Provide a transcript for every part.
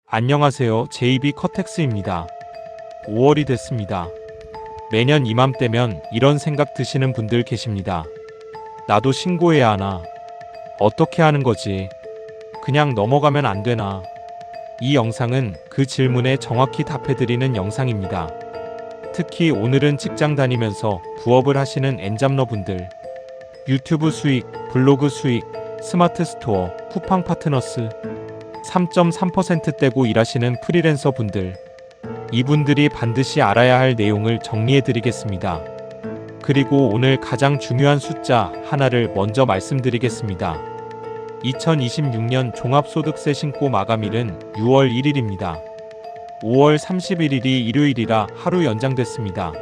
안녕하세요. JB 커텍스입니다. 5월이 됐습니다. 매년 이맘때면 이런 생각 드시는 분들 계십니다. 나도 신고해야 하나? 어떻게 하는 거지? 그냥 넘어가면 안 되나? 이 영상은 그 질문에 정확히 답해드리는 영상입니다. 특히 오늘은 직장 다니면서 부업을 하시는 엔잡러 분들, 유튜브 수익, 블로그 수익, 스마트 스토어, 쿠팡 파트너스, 3.3% 떼고 일하시는 프리랜서 분들, 이분들이 반드시 알아야 할 내용을 정리해 드리겠습니다. 그리고 오늘 가장 중요한 숫자 하나를 먼저 말씀드리겠습니다. 2026년 종합소득세 신고 마감일은 6월 1일입니다. 5월 31일이 일요일이라 하루 연장됐습니다.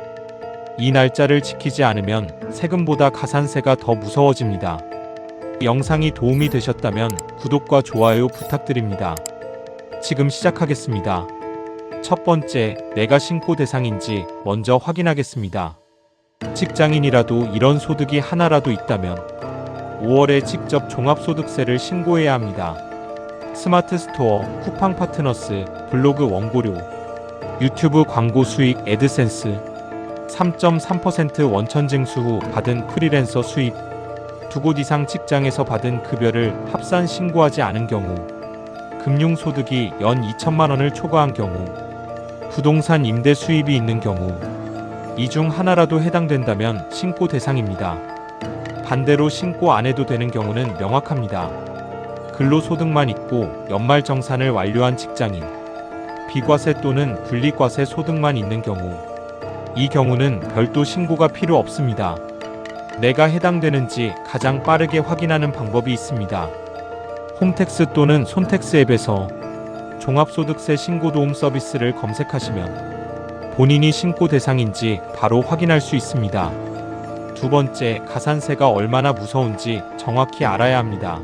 이 날짜를 지키지 않으면 세금보다 가산세가 더 무서워집니다. 영상이 도움이 되셨다면 구독과 좋아요 부탁드립니다. 지금 시작하겠습니다. 첫 번째, 내가 신고 대상인지 먼저 확인하겠습니다. 직장인이라도 이런 소득이 하나라도 있다면 5월에 직접 종합소득세를 신고해야 합니다. 스마트 스토어, 쿠팡 파트너스, 블로그 원고료, 유튜브 광고 수익 애드센스, 3.3% 원천 징수 후 받은 프리랜서 수입, 두 곳 이상 직장에서 받은 급여를 합산 신고하지 않은 경우, 금융소득이 연 2천만 원을 초과한 경우, 부동산 임대 수입이 있는 경우, 이 중 하나라도 해당된다면 신고 대상입니다. 반대로 신고 안 해도 되는 경우는 명확합니다. 근로소득만 있고 연말정산을 완료한 직장인, 비과세 또는 분리과세 소득만 있는 경우, 이 경우는 별도 신고가 필요 없습니다. 내가 해당되는지 가장 빠르게 확인하는 방법이 있습니다. 홈택스 또는 손택스 앱에서 종합소득세 신고도움 서비스를 검색하시면 본인이 신고 대상인지 바로 확인할 수 있습니다. 두 번째, 가산세가 얼마나 무서운지 정확히 알아야 합니다.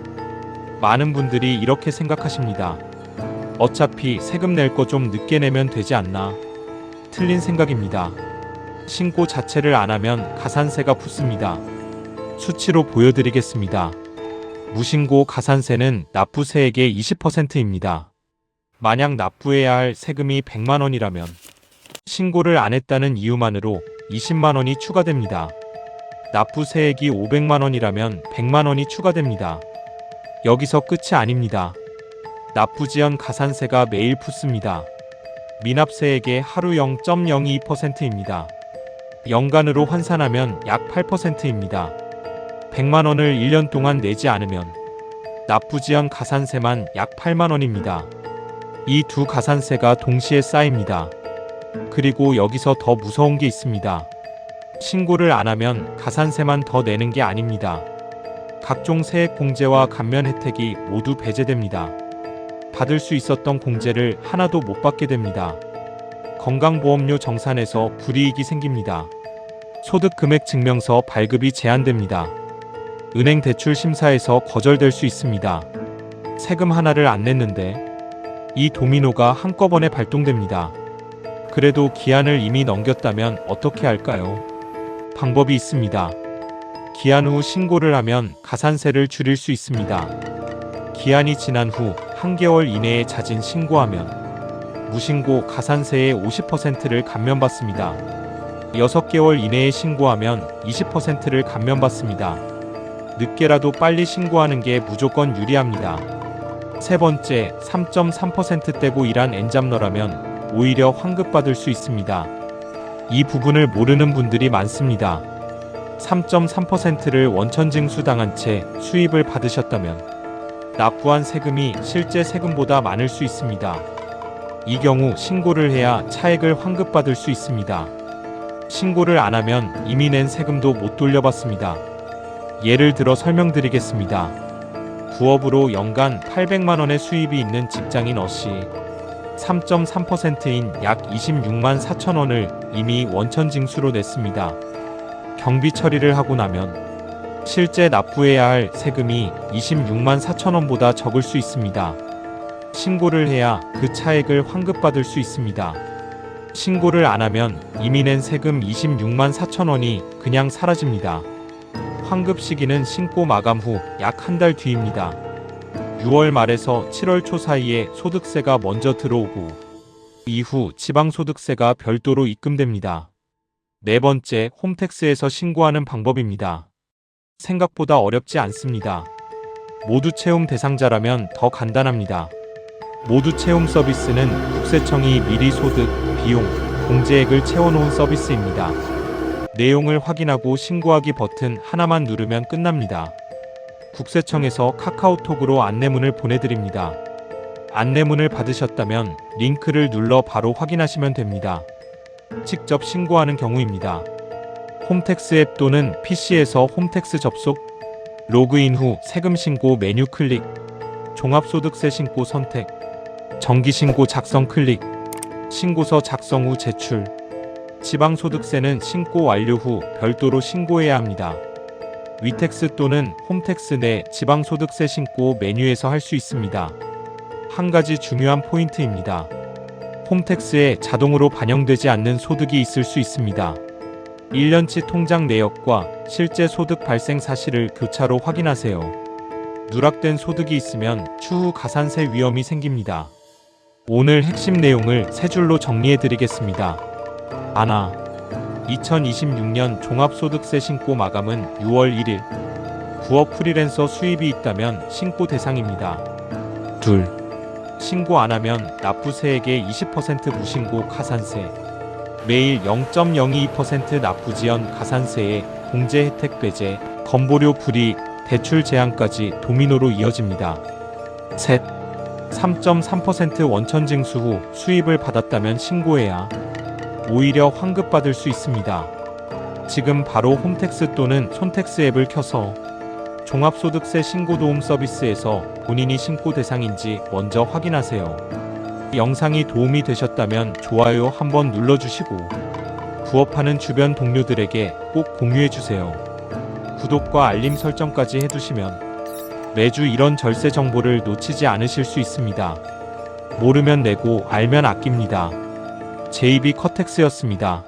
많은 분들이 이렇게 생각하십니다. 어차피 세금 낼 거 좀 늦게 내면 되지 않나? 틀린 생각입니다. 신고 자체를 안 하면 가산세가 붙습니다. 수치로 보여드리겠습니다. 무신고 가산세는 납부세액의 20%입니다. 만약 납부해야 할 세금이 100만 원이라면 신고를 안 했다는 이유만으로 20만 원이 추가됩니다. 납부세액이 500만 원이라면 100만 원이 추가됩니다. 여기서 끝이 아닙니다. 납부지연 가산세가 매일 붙습니다. 미납세액의 하루 0.02%입니다. 연간으로 환산하면 약 8%입니다. 100만 원을 1년 동안 내지 않으면 납부지연 가산세만 약 8만 원입니다. 이 두 가산세가 동시에 쌓입니다. 그리고 여기서 더 무서운 게 있습니다. 신고를 안 하면 가산세만 더 내는 게 아닙니다. 각종 세액 공제와 감면 혜택이 모두 배제됩니다. 받을 수 있었던 공제를 하나도 못 받게 됩니다. 건강보험료 정산에서 불이익이 생깁니다. 소득금액 증명서 발급이 제한됩니다. 은행 대출 심사에서 거절될 수 있습니다. 세금 하나를 안 냈는데 이 도미노가 한꺼번에 발동됩니다. 그래도 기한을 이미 넘겼다면 어떻게 할까요? 방법이 있습니다. 기한 후 신고를 하면 가산세를 줄일 수 있습니다. 기한이 지난 후 1개월 이내에 자진 신고하면 무신고 가산세의 50%를 감면받습니다. 6개월 이내에 신고하면 20%를 감면받습니다. 늦게라도 빨리 신고하는 게 무조건 유리합니다. 세 번째, 3.3% 떼고 일한 엔잡러라면 오히려 환급받을 수 있습니다. 이 부분을 모르는 분들이 많습니다. 3.3%를 원천징수 당한 채 수입을 받으셨다면 납부한 세금이 실제 세금보다 많을 수 있습니다. 이 경우 신고를 해야 차액을 환급받을 수 있습니다. 신고를 안 하면 이미 낸 세금도 못 돌려받습니다. 예를 들어 설명드리겠습니다. 부업으로 연간 800만 원의 수입이 있는 직장인 어씨, 3.3%인 약 26만 4천 원을 이미 원천징수로 냈습니다. 경비 처리를 하고 나면 실제 납부해야 할 세금이 26만 4천 원보다 적을 수 있습니다. 신고를 해야 그 차액을 환급받을 수 있습니다. 신고를 안 하면 이미 낸 세금 26만 4천 원이 그냥 사라집니다. 환급 시기는 신고 마감 후 약 한 달 뒤입니다. 6월 말에서 7월 초 사이에 소득세가 먼저 들어오고 이후 지방소득세가 별도로 입금됩니다. 네 번째, 홈택스에서 신고하는 방법입니다. 생각보다 어렵지 않습니다. 모두 채용 대상자라면 더 간단합니다. 모두 채용 서비스는 국세청이 미리 소득, 비용, 공제액을 채워놓은 서비스입니다. 내용을 확인하고 신고하기 버튼 하나만 누르면 끝납니다. 국세청에서 카카오톡으로 안내문을 보내드립니다. 안내문을 받으셨다면 링크를 눌러 바로 확인하시면 됩니다. 직접 신고하는 경우입니다. 홈택스 앱 또는 PC에서 홈택스 접속, 로그인 후 세금 신고 메뉴 클릭, 종합소득세 신고 선택, 정기신고 작성 클릭, 신고서 작성 후 제출, 지방소득세는 신고 완료 후 별도로 신고해야 합니다. 위택스 또는 홈택스 내 지방소득세 신고 메뉴에서 할 수 있습니다. 한 가지 중요한 포인트입니다. 홈택스에 자동으로 반영되지 않는 소득이 있을 수 있습니다. 1년치 통장 내역과 실제 소득 발생 사실을 교차로 확인하세요. 누락된 소득이 있으면 추후 가산세 위험이 생깁니다. 오늘 핵심 내용을 세 줄로 정리해 드리겠습니다. 하나, 2026년 종합소득세 신고 마감은 6월 1일. 부업 프리랜서 수입이 있다면 신고 대상입니다. 둘, 신고 안 하면 납부세액의 20% 무신고 가산세, 매일 0.022% 납부지연 가산세에 공제 혜택 배제, 건보료 불이익, 대출 제한까지 도미노로 이어집니다. 셋, 3.3% 원천 징수 후 수입을 받았다면 신고해야 오히려 환급받을 수 있습니다. 지금 바로 홈택스 또는 손택스 앱을 켜서 종합소득세 신고도움 서비스에서 본인이 신고 대상인지 먼저 확인하세요. 영상이 도움이 되셨다면 좋아요 한번 눌러주시고 부업하는 주변 동료들에게 꼭 공유해주세요. 구독과 알림 설정까지 해두시면 매주 이런 절세 정보를 놓치지 않으실 수 있습니다. 모르면 내고 알면 아낍니다. JB 커텍스였습니다.